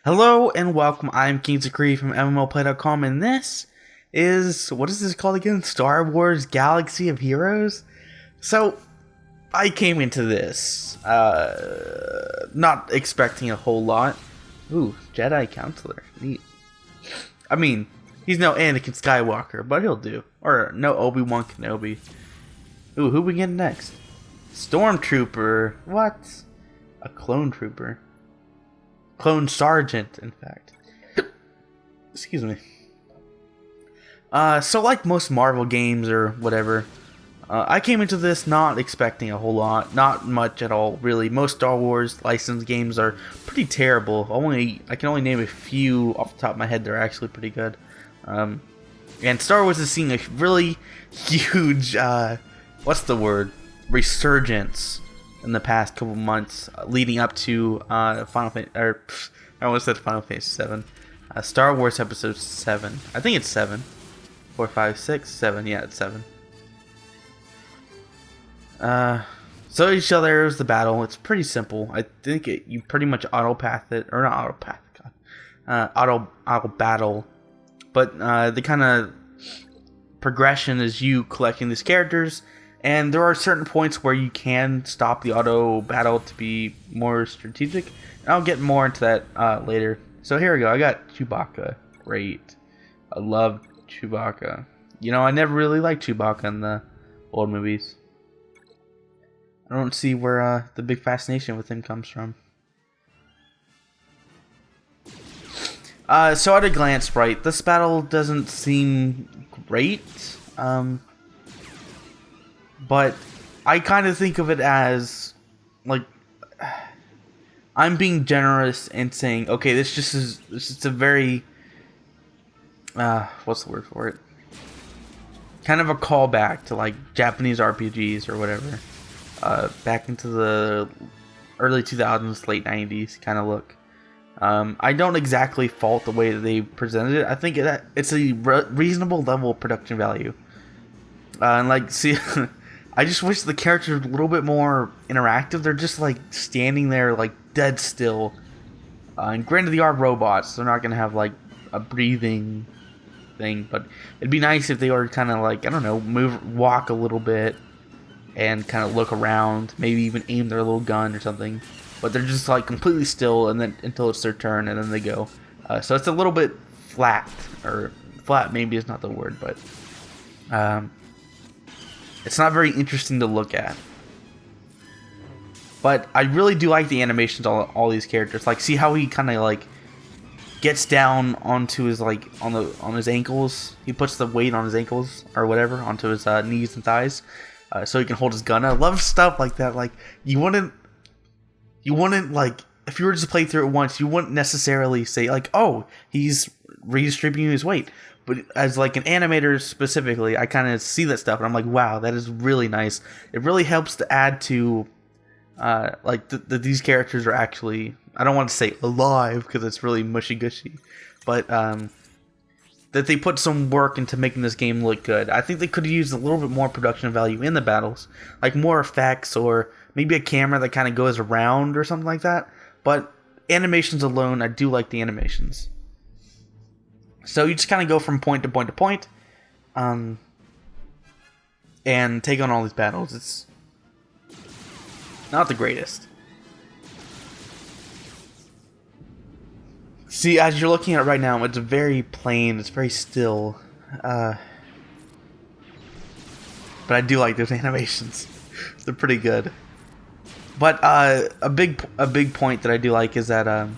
Hello and welcome. I'm King's from MMOplay.com, and this is, what is this called again? Star Wars Galaxy of Heroes? So, I came into this, not expecting a whole lot. Ooh, Jedi Counselor. Neat. I mean, he's no Anakin Skywalker, but he'll do. Or no Obi-Wan Kenobi. Ooh, who we getting next? Stormtrooper. What? A clone trooper. Clone Sergeant, in fact. Excuse me. So like most Marvel games or whatever, I came into this not expecting a whole lot. Not much at all, really. Most Star Wars licensed games are pretty terrible. I can only name a few off the top of my head that are actually pretty good. And Star Wars is seeing a really huge, what's the word? Resurgence in the past couple months, leading up to Final Fantasy, or I almost said Final Fantasy 7, Star Wars Episode 7. I think it's 7, 4, 5, 6, 7. Yeah, it's 7. So each other is the battle. It's pretty simple. I think you pretty much auto path it, or not auto path, auto battle. But the kind of progression is you collecting these characters. And there are certain points where you can stop the auto battle to be more strategic. And I'll get more into that later. So here we go. I got Chewbacca. Great. I love Chewbacca. You know, I never really liked Chewbacca in the old movies. I don't see where the big fascination with him comes from. So at a glance, right, this battle doesn't seem great. But I kind of think of it as, like, I'm being generous and saying, okay, this is a very, what's the word for it? Kind of a callback to, like, Japanese RPGs or whatever. Back into the early 2000s, late 90s kind of look. I don't exactly fault the way that they presented it. I think it's a reasonable level of production value. And, like, see... I just wish the characters were a little bit more interactive. They're just like standing there like dead still. And granted, they are robots. So they're not going to have like a breathing thing. But it'd be nice if they were kind of like, I don't know, walk a little bit. And kind of look around. Maybe even aim their little gun or something. But they're just like completely still and then until it's their turn and then they go. So it's a little bit flat. Or flat maybe is not the word. But... it's not very interesting to look at. But I really do like the animations on all these characters. Like, see how he kind of like gets down onto his like on his ankles. He puts the weight on his ankles or whatever onto his knees and thighs, so he can hold his gun. I love stuff like that. Like you wouldn't like if you were just to play through it once, you wouldn't necessarily say like, oh, he's redistributing his weight. But as like an animator specifically, I kind of see that stuff and I'm like, wow, that is really nice. It really helps to add to, like these characters are actually, I don't want to say alive because it's really mushy-gushy, but that they put some work into making this game look good. I think they could have used a little bit more production value in the battles, like more effects or maybe a camera that kind of goes around or something like that. But animations alone, I do like the animations. So you just kind of go from point to point to point, and take on all these battles. It's not the greatest. See, as you're looking at it right now, it's very plain, it's very still. But I do like those animations. They're pretty good. But a big point that I do like is that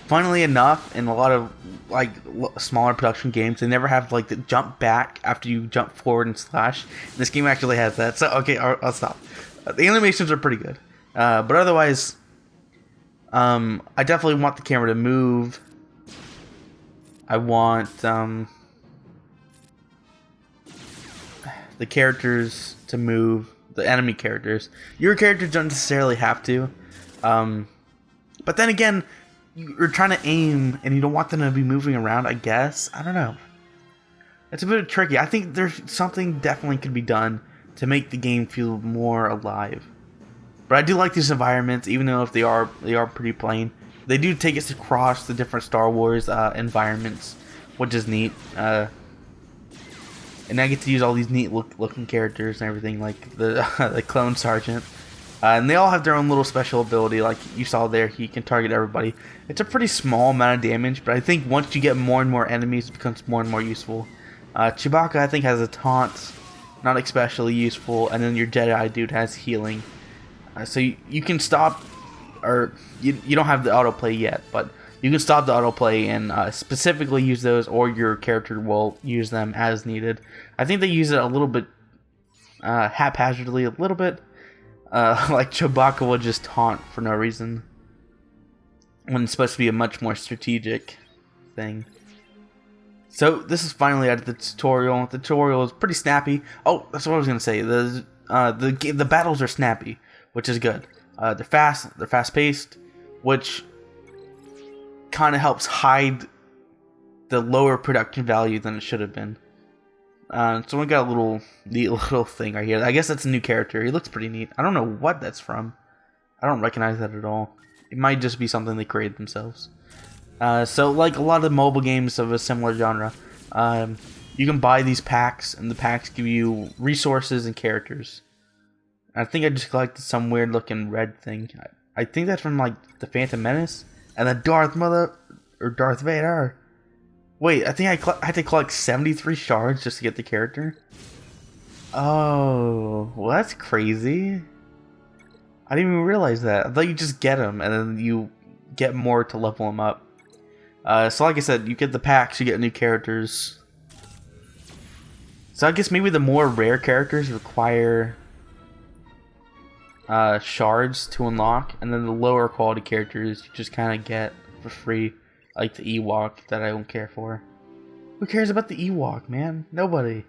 funnily enough, in a lot of like smaller production games, they never have like the jump back after you jump forward and slash. This game actually has that. So okay, I'll stop. The animations are pretty good, but otherwise, I definitely want the camera to move. I want the characters to move. The enemy characters. Your characters don't necessarily have to, but then again, you're trying to aim and you don't want them to be moving around, I guess. I don't know. It's a bit tricky. I think there's something definitely could be done to make the game feel more alive. But I do like these environments, even though if they are pretty plain. they do take us across the different Star Wars environments, which is neat. And I get to use all these neat looking characters and everything, like the the clone sergeant. And they all have their own little special ability, like you saw there. He can target everybody. It's a pretty small amount of damage, but I think once you get more and more enemies, it becomes more and more useful. Chewbacca, I think, has a taunt, not especially useful, and then your Jedi dude has healing. So you can stop, or you don't have the autoplay yet, but you can stop the autoplay and specifically use those, or your character will use them as needed. I think they use it a little bit haphazardly, a little bit. Like Chewbacca will just taunt for no reason, when it's supposed to be a much more strategic thing. So this is finally out of the tutorial. The tutorial is pretty snappy. Oh, that's what I was gonna say. The battles are snappy, which is good. They're fast. They're fast paced, which kind of helps hide the lower production value than it should have been. So we got a neat little thing right here. I guess that's a new character. He looks pretty neat. I don't know what that's from. I don't recognize that at all. It might just be something they created themselves. So like a lot of the mobile games of a similar genre, you can buy these packs, and the packs give you resources and characters. I think I just collected some weird looking red thing. I think that's from like the Phantom Menace and the Darth Vader. Wait, I think I had to collect 73 shards just to get the character. Oh, well that's crazy. I didn't even realize that. I thought you just get them and then you get more to level them up. So like I said, you get the packs, you get new characters. So I guess maybe the more rare characters require shards to unlock, and then the lower quality characters you just kind of get for free. Like the Ewok that I don't care for. Who cares about the Ewok, man? Nobody.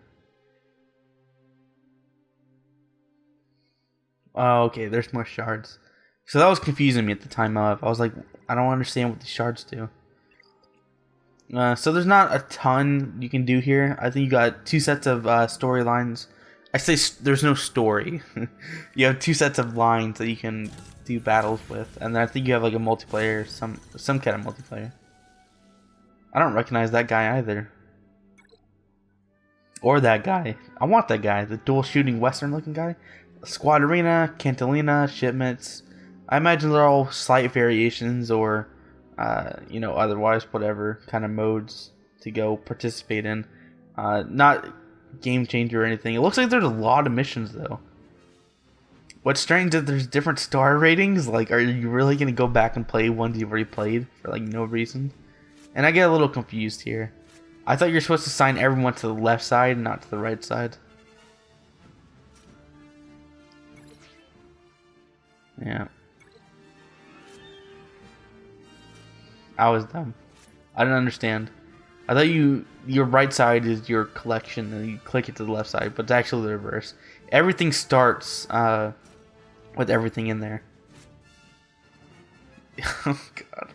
Oh, okay, there's more shards. So that was confusing me at the time of. I was like, I don't understand what these shards do. So there's not a ton you can do here. I think you got 2 sets of storylines. I say there's no story. You have 2 sets of lines that you can do battles with, and then I think you have like a multiplayer, some kind of multiplayer. I don't recognize that guy either. Or that guy. I want that guy. The dual shooting western looking guy. Squad Arena, Cantilena, Shipments. I imagine they're all slight variations or, otherwise whatever kind of modes to go participate in. Not game changer or anything. It looks like there's a lot of missions though. What's strange is that there's different star ratings. Like, are you really going to go back and play ones you've already played for like no reason? And I get a little confused here. I thought you're supposed to assign everyone to the left side, not to the right side. Yeah. I was dumb. I didn't understand. I thought your right side is your collection, and you click it to the left side, but it's actually the reverse. Everything starts with everything in there. Oh god.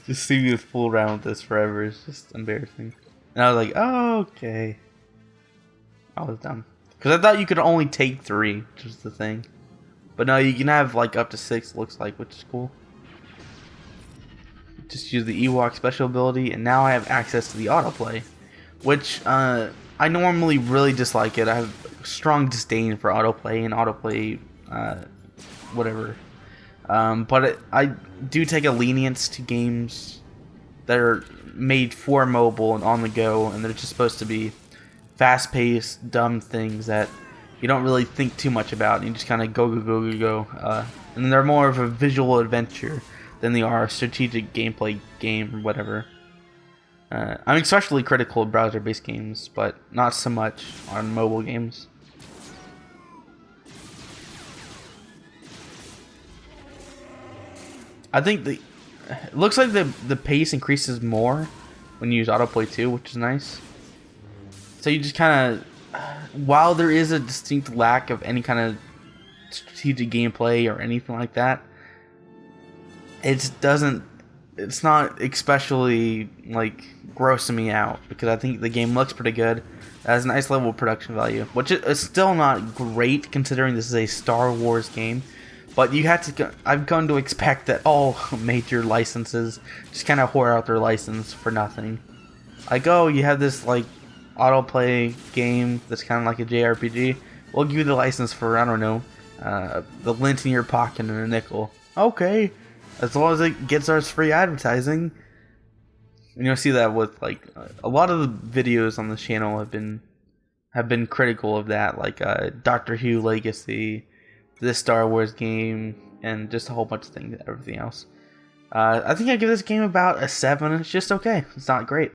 Just seeing me fool around with this forever is just embarrassing. And I was like, oh, okay. I was dumb. Because I thought you could only take 3, which was the thing. But no, you can have like up to 6, looks like, which is cool. Just use the Ewok special ability, and now I have access to the autoplay. Which, I normally really dislike it. I have strong disdain for autoplay and autoplay, whatever. But I do take a lenience to games that are made for mobile and on the go, and they're just supposed to be fast-paced, dumb things that you don't really think too much about, and you just kind of go. And they're more of a visual adventure than they are a strategic gameplay game or whatever. I'm especially critical of browser-based games, but not so much on mobile games. I think it looks like the pace increases more when you use autoplay too, which is nice. So you just kind of, while there is a distinct lack of any kind of strategic gameplay or anything like that, it's not especially like grossing me out, because I think the game looks pretty good. It has a nice level of production value, which is still not great considering this is a Star Wars game. But you have to. I've come to expect that all major licenses just kind of whore out their license for nothing. Like, oh, you have this like autoplay game that's kind of like a JRPG. We'll give you the license for, I don't know, the lint in your pocket and a nickel. Okay, as long as it gets us free advertising. And you'll see that with like a lot of the videos on the channel have been critical of that, like Doctor Who Legacy, this Star Wars game, and just a whole bunch of things, everything else. I think I give this game about a 7. It's just okay. It's not great.